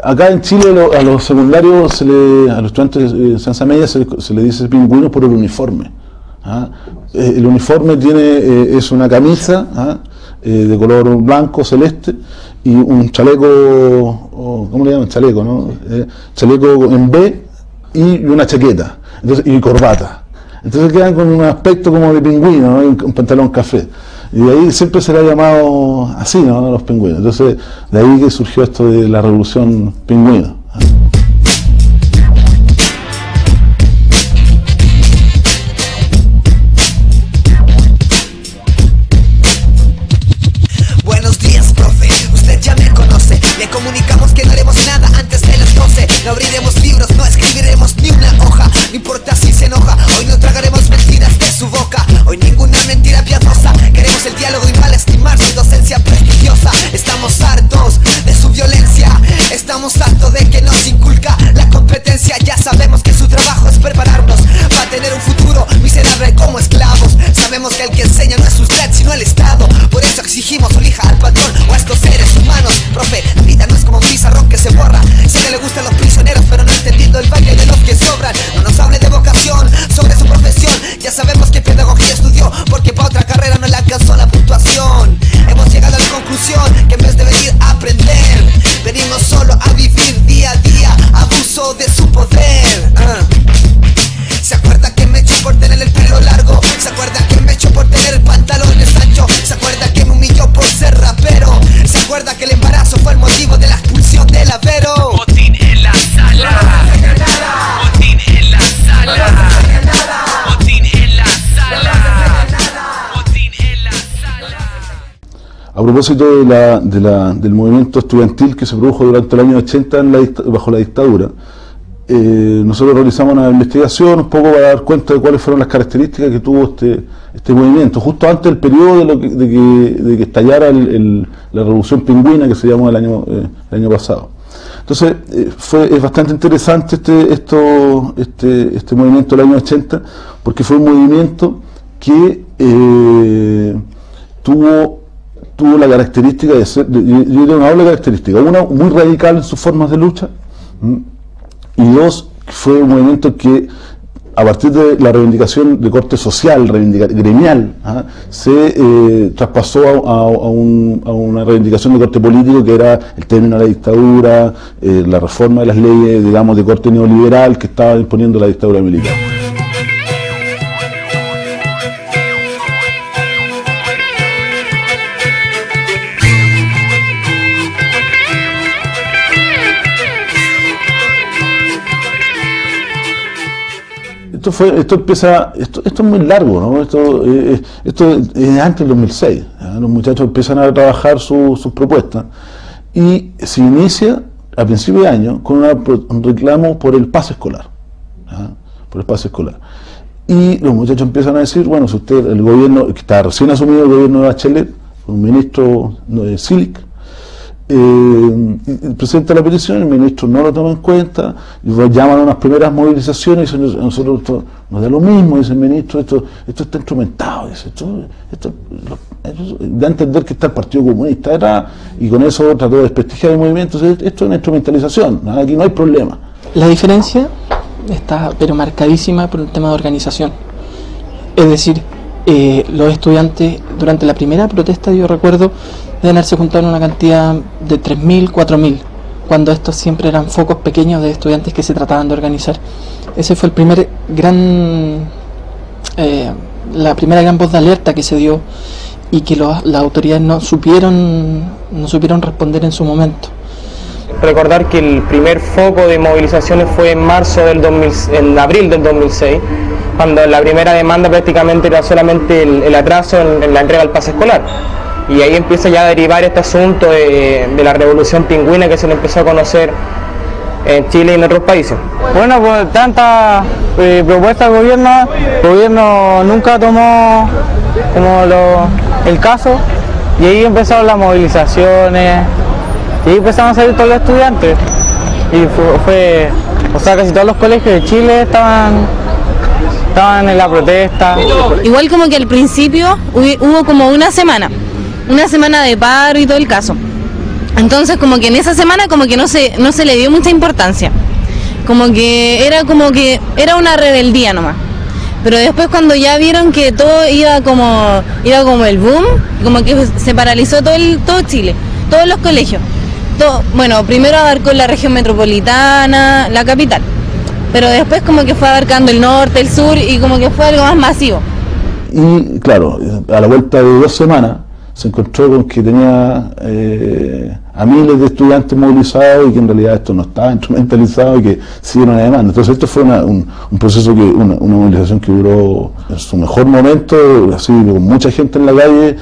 Acá en Chile a los secundarios, a los estudiantes de enseñanza media se le dice pingüinos por el uniforme. El uniforme es una camisa de color blanco, celeste, y un chaleco, ¿cómo le llaman? Chaleco, ¿no? Chaleco en B y una chaqueta, entonces, y corbata. Entonces quedan con un aspecto como de pingüino, ¿no? Un pantalón café. Y de ahí siempre se le ha llamado así, ¿no? A los pingüinos. Entonces, de ahí que surgió esto de la revolución pingüina. Buenos días, profe. Usted ya me conoce. Le comunicamos que no haremos nada antes de las 12. No abriremos libros, no escribiremos ni una hoja. No importa si se enoja. Hoy no tragaremos mentiras de su boca. Hoy ninguna mentira piadosa. Queremos el diálogo y mal estimar su docencia prestigiosa. Estamos hartos de su violencia. Estamos hartos de que nos inculca la competencia. Ya sabemos que su trabajo es prepararnos para tener un futuro miserable como esclavos. Sabemos que el que enseña no es usted sino el Estado. Por eso exigimos elija al patrón o a estos seres humanos. Profe, la vida no es como un pizarrón que se borra. Sé que le gustan los prisioneros pero no entendiendo el baile de los que sobran. No nos hable de vocación sobre su profesión. Ya sabemos que pedagogía estudió porque para otra carrera no le alcanzó la puntuación. Hemos llegado a la conclusión que en vez de venir a aprender, venimos solo a vivir día a día abuso de su poder. ¿Se acuerda que me echó por tener el pelo largo? ¿Se acuerda que me echó por tener el pantalón ancho? ¿Se acuerda que me humilló por ser rapero? ¿Se acuerda que el embarazo fue el motivo de la expulsión del Avero? Botín en la sala. Botín en la sala. Botín en la sala. Botín en la sala. A propósito del movimiento estudiantil que se produjo durante el año 80 bajo la dictadura, nosotros realizamos una investigación un poco para dar cuenta de cuáles fueron las características que tuvo este movimiento, justo antes del periodo de que estallara la revolución pingüina que se llamó el año pasado. Entonces es bastante interesante este movimiento del año 80 porque fue un movimiento que tuvo la característica de ser, yo tengo una doble característica, una muy radical en sus formas de lucha, y dos, fue un movimiento que a partir de la reivindicación de corte social, gremial, se traspasó a una reivindicación de corte político que era el término de la dictadura, la reforma de las leyes, digamos, de corte neoliberal que estaba imponiendo la dictadura militar. Esto es muy largo, ¿no? Esto es antes del 2006. Los muchachos empiezan a trabajar sus propuestas y se inicia a principio de año con un reclamo por el pase escolar, por el pase escolar. Y los muchachos empiezan a decir, bueno, si usted, el gobierno, que está recién asumido el gobierno de Bachelet, un ministro de Silic, presenta la petición, el ministro no lo toma en cuenta, y llaman a unas primeras movilizaciones y dicen, a nosotros esto nos da lo mismo, dice el ministro, esto está instrumentado, dice, esto da a entender que está el Partido Comunista detrás, y con eso trató de desprestigiar el movimiento. Esto es una instrumentalización, aquí no hay problema. La diferencia está pero marcadísima por el tema de organización, es decir, los estudiantes durante la primera protesta, yo recuerdo, deben haberse juntado en una cantidad de 3.000, 4.000, cuando estos siempre eran focos pequeños de estudiantes que se trataban de organizar. Ese fue el primer la primera gran voz de alerta que se dio y que las autoridades no supieron responder en su momento. Recordar que el primer foco de movilizaciones fue en en abril del 2006, cuando la primera demanda prácticamente era solamente el atraso en la entrega del pase escolar. Y ahí empieza ya a derivar este asunto de la revolución pingüina que se le empezó a conocer en Chile y en otros países. Bueno, pues tantas propuestas del gobierno nunca tomó como el caso, y ahí empezaron las movilizaciones, y ahí empezaron a salir todos los estudiantes, y o sea, casi todos los colegios de Chile estaban en la protesta. Igual como que al principio hubo como una semana de paro y todo el caso. Entonces como que en esa semana como que no se le dio mucha importancia, como que era una rebeldía nomás. Pero después cuando ya vieron que todo iba como el boom, como que se paralizó todo Chile, todos los colegios. Bueno, primero abarcó la región metropolitana, la capital, pero después como que fue abarcando el norte, el sur y como que fue algo más masivo. Y claro, a la vuelta de 2 semanas se encontró con que tenía a miles de estudiantes movilizados y que en realidad esto no estaba instrumentalizado y que siguieron una demanda. Entonces esto fue un proceso, una movilización que duró en su mejor momento, así con mucha gente en la calle,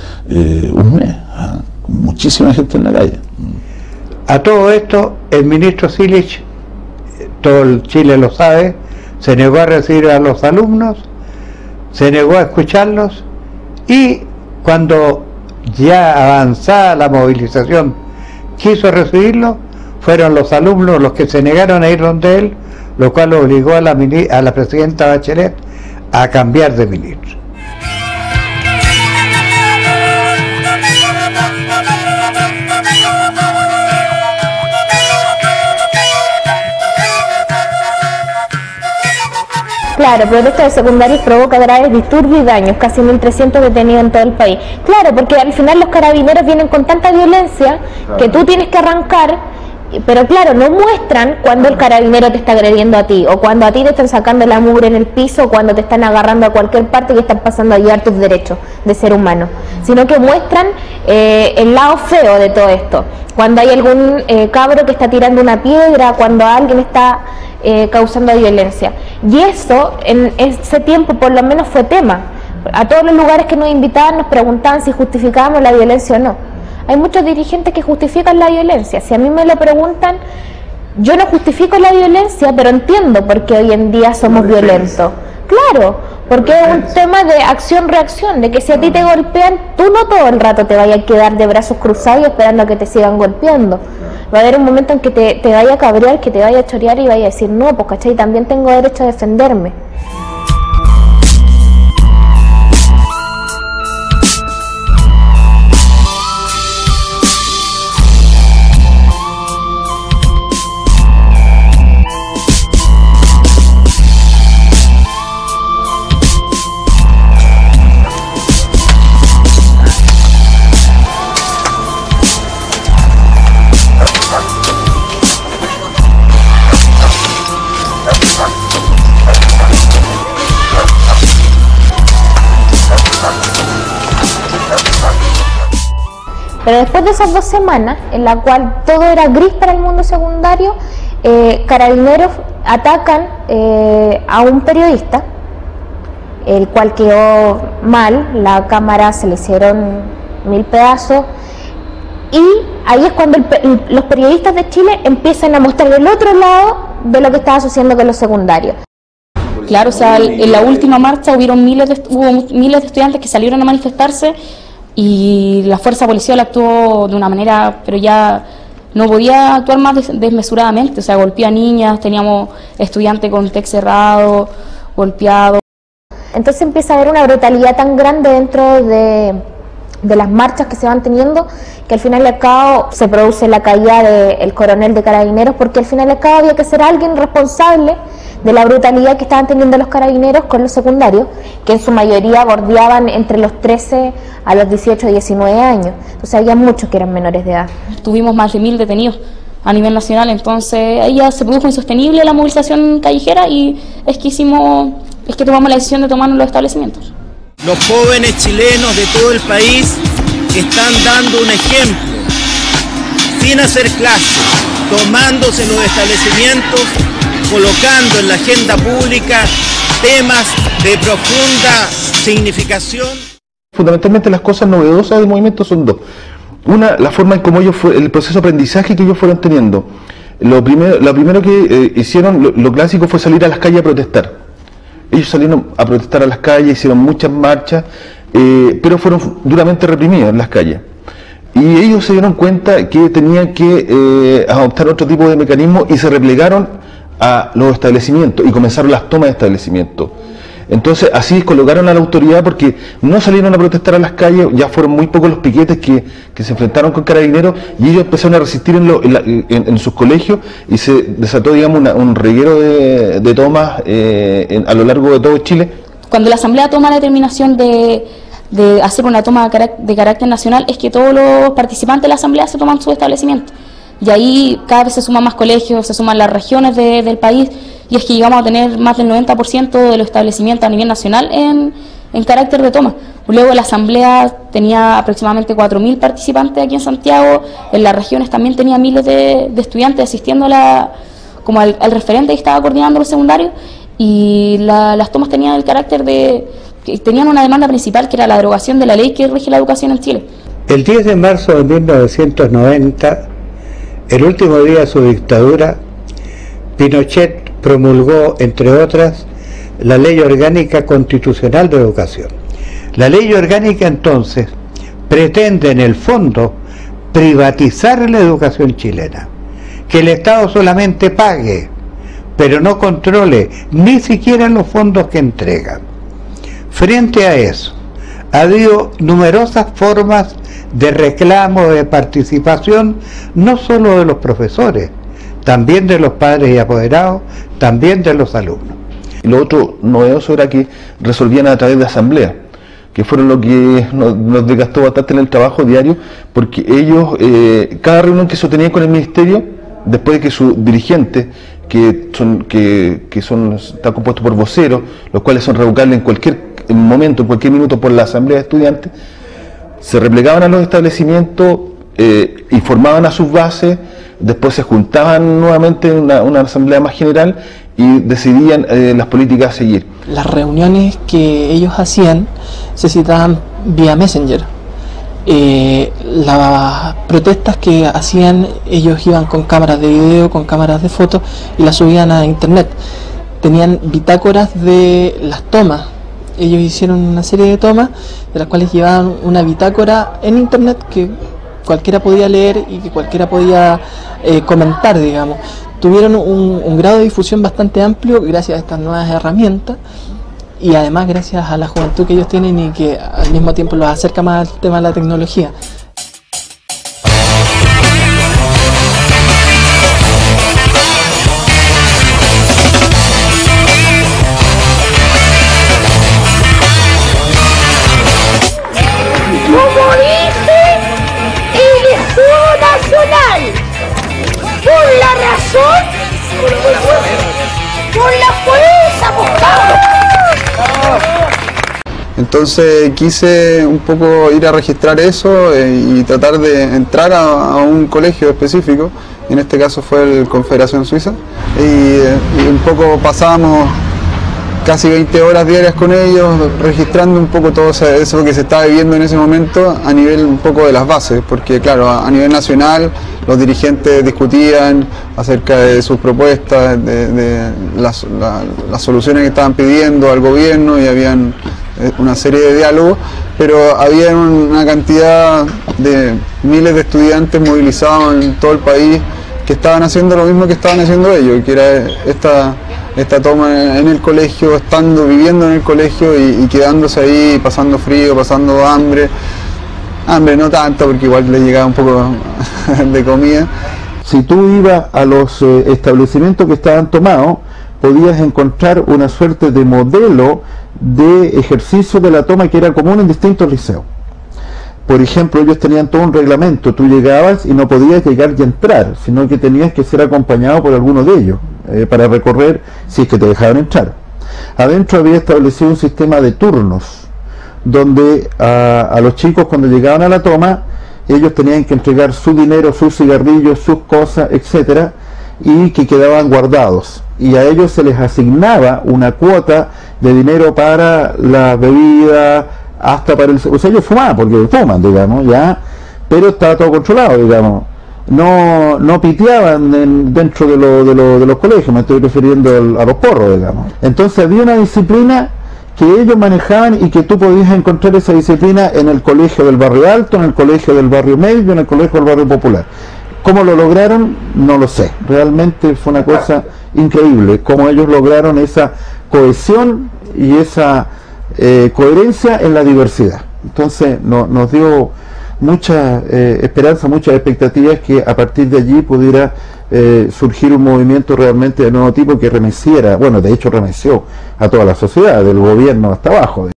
un mes, con muchísima gente en la calle. A todo esto, el ministro Silich, todo el Chile lo sabe, se negó a recibir a los alumnos, se negó a escucharlos, y cuando ya avanzada la movilización quiso recibirlo, fueron los alumnos los que se negaron a ir donde él, lo cual obligó a la presidenta Bachelet a cambiar de ministro. Claro, protesta de secundarios provoca graves disturbios y daños, casi 1.300 detenidos en todo el país. Claro, porque al final los carabineros vienen con tanta violencia que tú tienes que arrancar, pero claro, no muestran cuando el carabinero te está agrediendo a ti, o cuando a ti te están sacando la mugre en el piso, o cuando te están agarrando a cualquier parte y están pasando a llevar tus derechos de ser humano, sino que muestran el lado feo de todo esto. Cuando hay algún cabro que está tirando una piedra, cuando alguien está causando violencia. Y eso, en ese tiempo por lo menos fue tema. A todos los lugares que nos invitaban nos preguntaban si justificábamos la violencia o no. Hay muchos dirigentes que justifican la violencia. Si a mí me lo preguntan, yo no justifico la violencia, pero entiendo por qué hoy en día somos violentos. Claro, porque es un tema de acción-reacción, de que si a ti te golpean, tú no todo el rato te vayas a quedar de brazos cruzados esperando a que te sigan golpeando. Va a haber un momento en que te vaya a cabrear, que te vaya a chorear y vaya a decir, no, pues cachai, también tengo derecho a defenderme. Pero después de esas 2 semanas, en la cual todo era gris para el mundo secundario, carabineros atacan a un periodista, el cual quedó mal, la cámara se le hicieron 1000 pedazos, y ahí es cuando los periodistas de Chile empiezan a mostrar el otro lado de lo que estaba sucediendo con los secundarios. Claro, o sea, en la última marcha hubo miles de estudiantes que salieron a manifestarse, y la fuerza policial actuó de una manera, pero ya no podía actuar más desmesuradamente, o sea, golpeó a niñas, teníamos estudiantes con TEC cerrado, golpeados. Entonces empieza a haber una brutalidad tan grande dentro de las marchas que se van teniendo, que al final y al cabo se produce la caída del coronel de carabineros, porque al final y al cabo había que ser alguien responsable de la brutalidad que estaban teniendo los carabineros con los secundarios, que en su mayoría bordeaban entre los 13 a los 18 y 19 años. Entonces había muchos que eran menores de edad. Tuvimos más de 1000 detenidos a nivel nacional, entonces ahí ya se produjo insostenible la movilización callejera, y es que tomamos la decisión de tomarnos los establecimientos. Los jóvenes chilenos de todo el país están dando un ejemplo, sin hacer clases, tomándose los establecimientos, colocando en la agenda pública temas de profunda significación. Fundamentalmente las cosas novedosas del movimiento son 2. Una, la forma en cómo el proceso de aprendizaje que ellos fueron teniendo. Lo primero que hicieron, lo clásico, fue salir a las calles a protestar. Ellos salieron a protestar a las calles, hicieron muchas marchas, pero fueron duramente reprimidos en las calles. Y ellos se dieron cuenta que tenían que adoptar otro tipo de mecanismos y se replegaron a los establecimientos y comenzaron las tomas de establecimientos. Entonces así colocaron a la autoridad, porque no salieron a protestar a las calles, ya fueron muy pocos los piquetes que se enfrentaron con Carabineros, y ellos empezaron a resistir en sus colegios, y se desató, digamos, un reguero de tomas a lo largo de todo Chile. Cuando la Asamblea toma la determinación de hacer una toma de carácter nacional, es que todos los participantes de la Asamblea se toman su establecimiento. Y ahí cada vez se suman más colegios, se suman las regiones del país, y es que llegamos a tener más del 90% de los establecimientos a nivel nacional en carácter de toma. Luego la Asamblea tenía aproximadamente 4.000 participantes aquí en Santiago, en las regiones también tenía miles de estudiantes asistiendo como al referente que estaba coordinando los secundarios, y las tomas tenían el carácter que tenían una demanda principal, que era la derogación de la ley que rige la educación en Chile. El 10 de marzo de 1990, el último día de su dictadura, Pinochet promulgó, entre otras, la Ley Orgánica Constitucional de Educación. La Ley Orgánica entonces pretende en el fondo privatizar la educación chilena, que el Estado solamente pague, pero no controle ni siquiera los fondos que entregan. Frente a eso, ha habido numerosas formas de reclamo, de participación, no solo de los profesores, también de los padres y apoderados, también de los alumnos. Y lo otro novedoso era que resolvían a través de asamblea, que fueron lo que nos desgastó bastante en el trabajo diario, porque ellos, cada reunión que sostenían con el ministerio, después de que sus dirigentes, están compuestos por voceros, los cuales son revocables en cualquier momento, en cualquier minuto por la asamblea de estudiantes, se replegaban a los establecimientos, informaban a sus bases, después se juntaban nuevamente en una asamblea más general y decidían las políticas a seguir. Las reuniones que ellos hacían se citaban vía Messenger. Las protestas que hacían, ellos iban con cámaras de video, con cámaras de fotos, y las subían a internet. Tenían bitácoras de las tomas. Ellos hicieron una serie de tomas, de las cuales llevaban una bitácora en internet que cualquiera podía leer y que cualquiera podía comentar, digamos. Tuvieron un grado de difusión bastante amplio gracias a estas nuevas herramientas, y además gracias a la juventud que ellos tienen y que al mismo tiempo los acerca más al tema de la tecnología. Como dice el escudo nacional, por la razón, por la fuerza, buscamos. Entonces quise un poco ir a registrar eso y tratar de entrar a un colegio específico. En este caso fue el Confederación Suiza, y un poco pasábamos casi 20 horas diarias con ellos, registrando un poco todo eso que se estaba viviendo en ese momento a nivel un poco de las bases, porque claro, a nivel nacional los dirigentes discutían acerca de sus propuestas, de las soluciones que estaban pidiendo al gobierno, y habían una serie de diálogos, pero había una cantidad de miles de estudiantes movilizados en todo el país que estaban haciendo lo mismo que estaban haciendo ellos, que era esta toma en el colegio, viviendo en el colegio y quedándose ahí, pasando frío, pasando hambre no tanto, porque igual les llegaba un poco de comida. Si tú ibas a los establecimientos que estaban tomados, podías encontrar una suerte de modelo de ejercicio de la toma que era común en distintos liceos. Por ejemplo, ellos tenían todo un reglamento, tú llegabas y no podías llegar y entrar, sino que tenías que ser acompañado por alguno de ellos, para recorrer, si es que te dejaban entrar. Adentro había establecido un sistema de turnos, donde a los chicos cuando llegaban a la toma, ellos tenían que entregar su dinero, sus cigarrillos, sus cosas, etcétera, y que quedaban guardados. Y a ellos se les asignaba una cuota de dinero para la bebida, hasta para el... O sea, ellos fumaban, porque fuman, digamos, ya, pero estaba todo controlado, digamos. No piteaban dentro de los colegios, me estoy refiriendo a los porros, digamos. Entonces había una disciplina que ellos manejaban y que tú podías encontrar esa disciplina en el colegio del barrio alto, en el colegio del barrio medio, en el colegio del barrio popular. ¿Cómo lo lograron? No lo sé. Realmente fue una cosa increíble, cómo ellos lograron esa cohesión y esa coherencia en la diversidad. Entonces nos dio mucha esperanza, muchas expectativas que a partir de allí pudiera surgir un movimiento realmente de nuevo tipo que remeciera, bueno, de hecho remeció a toda la sociedad, del gobierno hasta abajo.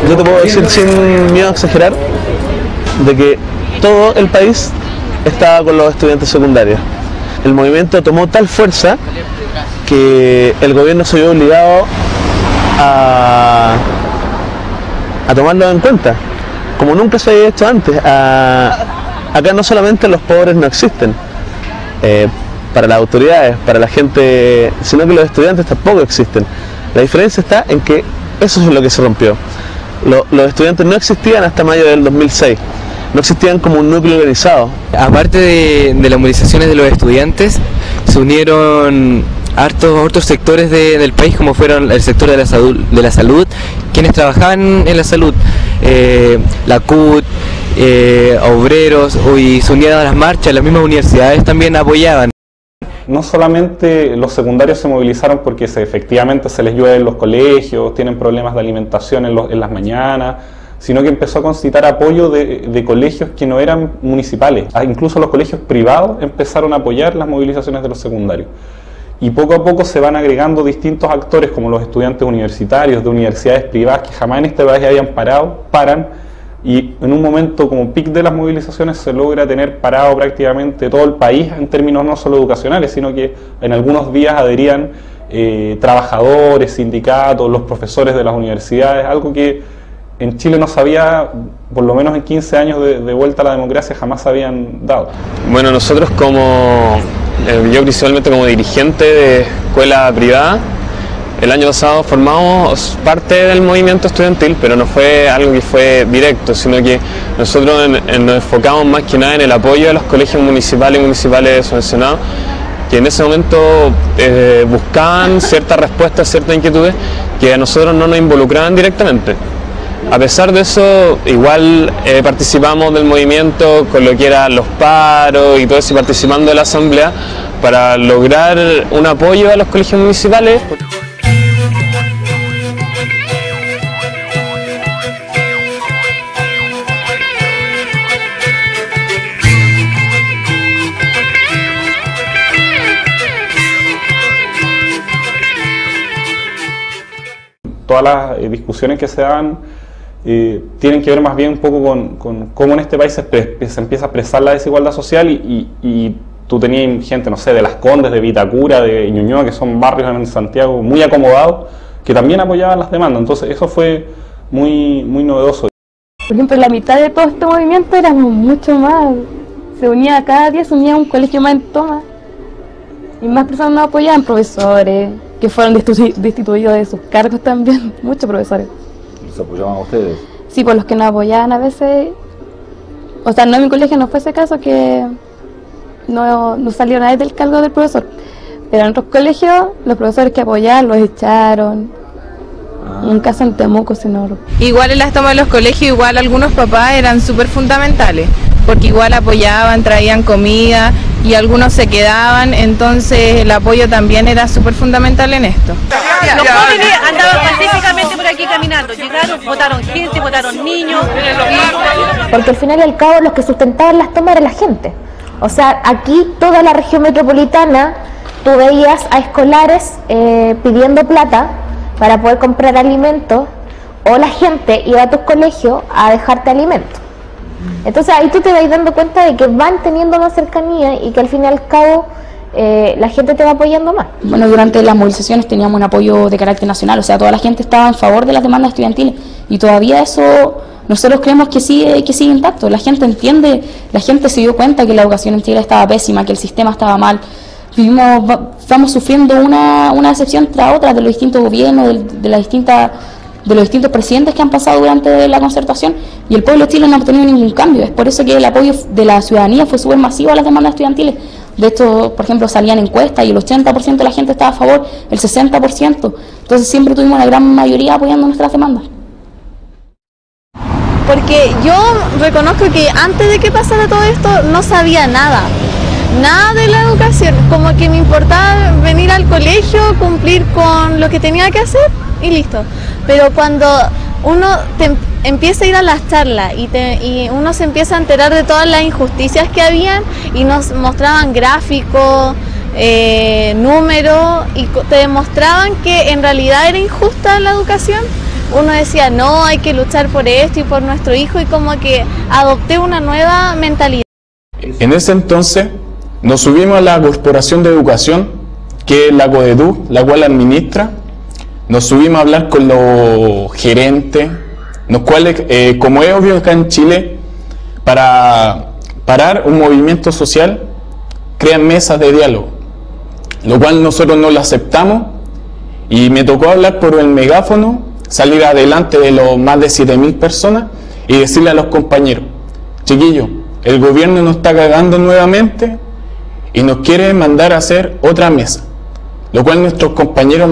Yo te puedo decir sin miedo a exagerar de que todo el país estaba con los estudiantes secundarios. El movimiento tomó tal fuerza que el gobierno se vio obligado a tomarlo en cuenta, como nunca se había hecho antes. Acá no solamente los pobres no existen para las autoridades, para la gente, sino que los estudiantes tampoco existen. La diferencia está en que eso es lo que se rompió. Los estudiantes no existían hasta mayo del 2006, no existían como un núcleo organizado. Aparte de las movilizaciones de los estudiantes, se unieron hartos sectores del país, como fueron el sector de la salud, quienes trabajaban en la salud, la CUT, obreros, y se unieron a las marchas, las mismas universidades también apoyaban. No solamente los secundarios se movilizaron porque efectivamente se les llueve en los colegios, tienen problemas de alimentación en las mañanas, sino que empezó a concitar apoyo de colegios que no eran municipales. Incluso los colegios privados empezaron a apoyar las movilizaciones de los secundarios. Y poco a poco se van agregando distintos actores, como los estudiantes universitarios de universidades privadas que jamás en este país habían paran, y en un momento como pic de las movilizaciones se logra tener parado prácticamente todo el país en términos no solo educacionales, sino que en algunos días adherían trabajadores, sindicatos, los profesores de las universidades, algo que en Chile no se había, por lo menos en 15 años de vuelta a la democracia, jamás se habían dado. Bueno, nosotros yo principalmente como dirigente de escuela privada, el año pasado formamos parte del movimiento estudiantil, pero no fue algo que fue directo, sino que nosotros nos enfocamos más que nada en el apoyo de los colegios municipales y municipales subvencionados, que en ese momento buscaban ciertas respuestas, ciertas inquietudes que a nosotros no nos involucraban directamente. A pesar de eso, igual participamos del movimiento con lo que eran los paros y todo eso, participando de la asamblea para lograr un apoyo a los colegios municipales. Todas las discusiones que se dan tienen que ver más bien un poco con cómo en este país se empieza a expresar la desigualdad social y tú tenías gente, no sé, de Las Condes, de Vitacura, de Ñuñoa, que son barrios en Santiago muy acomodados, que también apoyaban las demandas. Entonces eso fue muy novedoso. Por ejemplo, la mitad de todo este movimiento éramos mucho más. Se unía cada día, se unía un colegio más en Toma. Y más personas nos apoyaban, profesores, que fueron destituidos de sus cargos también, muchos profesores. ¿Se apoyaban a ustedes? Sí, por los que nos apoyaban a veces, o sea, no en mi colegio no fue ese caso que no salió nadie del cargo del profesor, pero en otros colegios los profesores que apoyaban los echaron. Un caso en Temuco, sino... Igual en las tomas de los colegios, igual algunos papás eran súper fundamentales, porque igual apoyaban, traían comida y algunos se quedaban, entonces el apoyo también era súper fundamental en esto. Los jóvenes andaban pacíficamente por aquí caminando, llegaron, votaron gente, votaron niños. Porque al final y al cabo los que sustentaban las tomas era la gente. O sea, aquí toda la región metropolitana, tú veías a escolares pidiendo plata para poder comprar alimentos, o la gente iba a tus colegios a dejarte alimentos. Entonces ahí tú te vas dando cuenta de que van teniendo más cercanía y que al fin y al cabo la gente te va apoyando más. Bueno, durante las movilizaciones teníamos un apoyo de carácter nacional, o sea, toda la gente estaba en favor de las demandas estudiantiles y todavía eso nosotros creemos que sigue intacto. La gente entiende, la gente se dio cuenta que la educación en Chile estaba pésima, que el sistema estaba mal. Estamos sufriendo una decepción tras otra de los distintos gobiernos, de los distintos presidentes que han pasado durante la concertación, y el pueblo de Chile no ha obtenido ningún cambio. Es por eso que el apoyo de la ciudadanía fue súper masivo a las demandas estudiantiles. De esto, por ejemplo, salían encuestas y el 80% de la gente estaba a favor, el 60%. Entonces siempre tuvimos una gran mayoría apoyando nuestras demandas. Porque yo reconozco que antes de que pasara todo esto no sabía nada de la educación, como que me importaba venir al colegio, cumplir con lo que tenía que hacer y listo. Pero cuando uno empieza a ir a las charlas y uno se empieza a enterar de todas las injusticias que habían y nos mostraban gráficos, números y te demostraban que en realidad era injusta la educación, uno decía no, hay que luchar por esto y por nuestro hijo, y como que adopté una nueva mentalidad. En ese entonces nos subimos a la Corporación de Educación, que es la CODEDU, la cual administra. Nos subimos a hablar con los gerentes, los cuales, como es obvio acá en Chile, para parar un movimiento social, crean mesas de diálogo, lo cual nosotros no lo aceptamos, y me tocó hablar por el megáfono, salir adelante de los más de 7.000 personas y decirle a los compañeros: chiquillos, el gobierno nos está cagando nuevamente y nos quiere mandar a hacer otra mesa, lo cual nuestros compañeros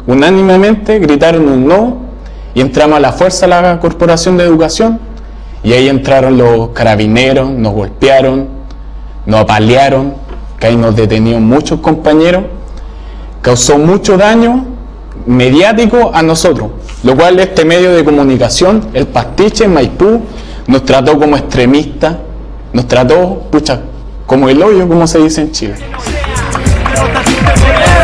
unánimemente gritaron un no, y entramos a la fuerza a la Corporación de Educación, y ahí entraron los carabineros, nos golpearon, nos apalearon, que ahí nos detenieron muchos compañeros, causó mucho daño mediático a nosotros, lo cual este medio de comunicación, el Pastiche, Maipú, nos trató como extremistas, nos trató, pucha, como el hoyo, como se dice en Chile.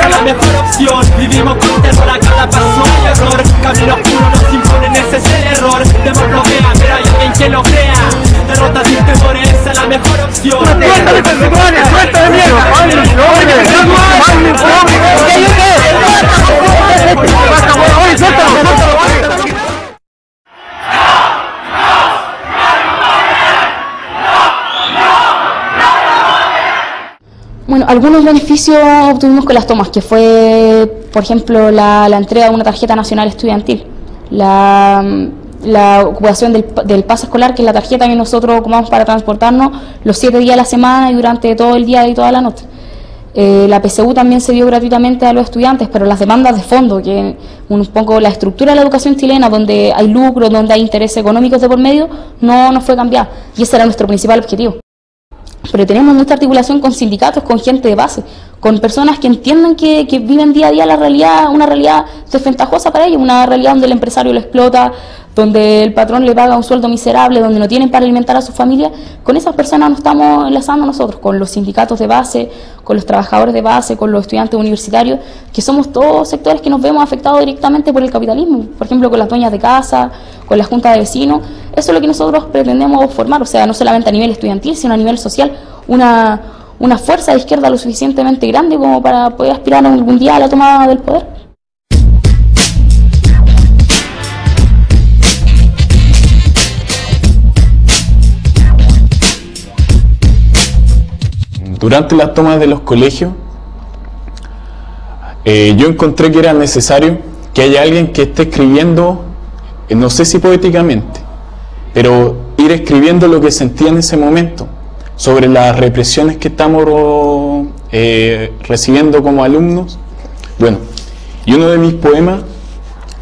La mejor opción, vivimos con temor a cada paso y error. Camino oscuro nos imponen, ese es el error. Temor no vea, pero hay alguien que lo crea. Derrota sin temores, esa es la mejor opción. ¡Suéltame, perseguidores! ¡Suéltame, mierda! Bueno, algunos beneficios obtuvimos con las tomas, que fue, por ejemplo, la entrega de una tarjeta nacional estudiantil, la ocupación del pase escolar, que es la tarjeta que nosotros ocupamos para transportarnos los 7 días a la semana y durante todo el día y toda la noche. La PSU también se dio gratuitamente a los estudiantes, pero las demandas de fondo, que un poco la estructura de la educación chilena, donde hay lucro, donde hay intereses económicos de por medio, no fue cambiada, y ese era nuestro principal objetivo. Pero tenemos mucha articulación con sindicatos, con gente de base, con personas que entienden que viven día a día la realidad, una realidad desventajosa para ellos, una realidad donde el empresario lo explota, donde el patrón le paga un sueldo miserable, donde no tienen para alimentar a su familia. Con esas personas nos estamos enlazando nosotros, con los sindicatos de base, con los trabajadores de base, con los estudiantes universitarios, que somos todos sectores que nos vemos afectados directamente por el capitalismo, por ejemplo con las dueñas de casa, con la junta de vecinos. Eso es lo que nosotros pretendemos formar, o sea, no solamente a nivel estudiantil, sino a nivel social, una fuerza de izquierda lo suficientemente grande como para poder aspirar algún día a la toma del poder. Durante las tomas de los colegios, yo encontré que era necesario que haya alguien que esté escribiendo, no sé si poéticamente, pero ir escribiendo lo que sentía en ese momento, sobre las represiones que estamos recibiendo como alumnos. Bueno, y uno de mis poemas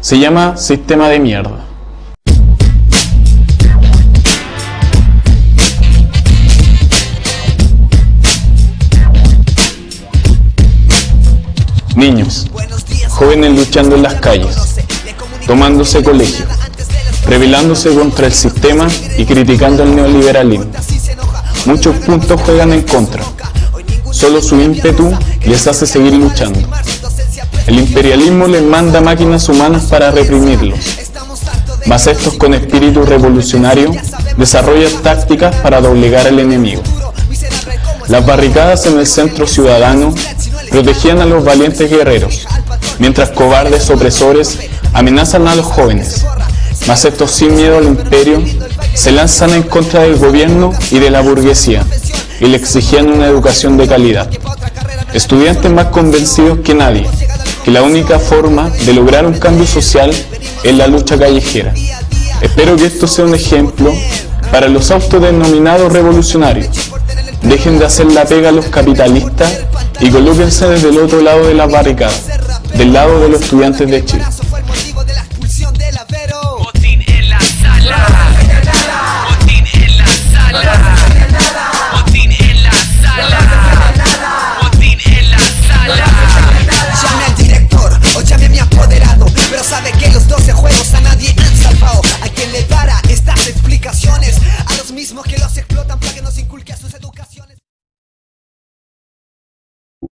se llama Sistema de Mierda. Niños, jóvenes luchando en las calles, tomándose colegio, rebelándose contra el sistema y criticando el neoliberalismo. Muchos puntos juegan en contra, solo su ímpetu les hace seguir luchando. El imperialismo les manda máquinas humanas para reprimirlos, mas estos con espíritu revolucionario desarrollan tácticas para doblegar al enemigo. Las barricadas en el centro ciudadano protegían a los valientes guerreros, mientras cobardes opresores amenazan a los jóvenes, mas estos sin miedo al imperio se lanzan en contra del gobierno y de la burguesía, y le exigían una educación de calidad. Estudiantes más convencidos que nadie que la única forma de lograr un cambio social es la lucha callejera. Espero que esto sea un ejemplo para los autodenominados revolucionarios. Dejen de hacer la pega a los capitalistas y colóquense desde el otro lado de las barricadas, del lado de los estudiantes de Chile. Botín en la sala.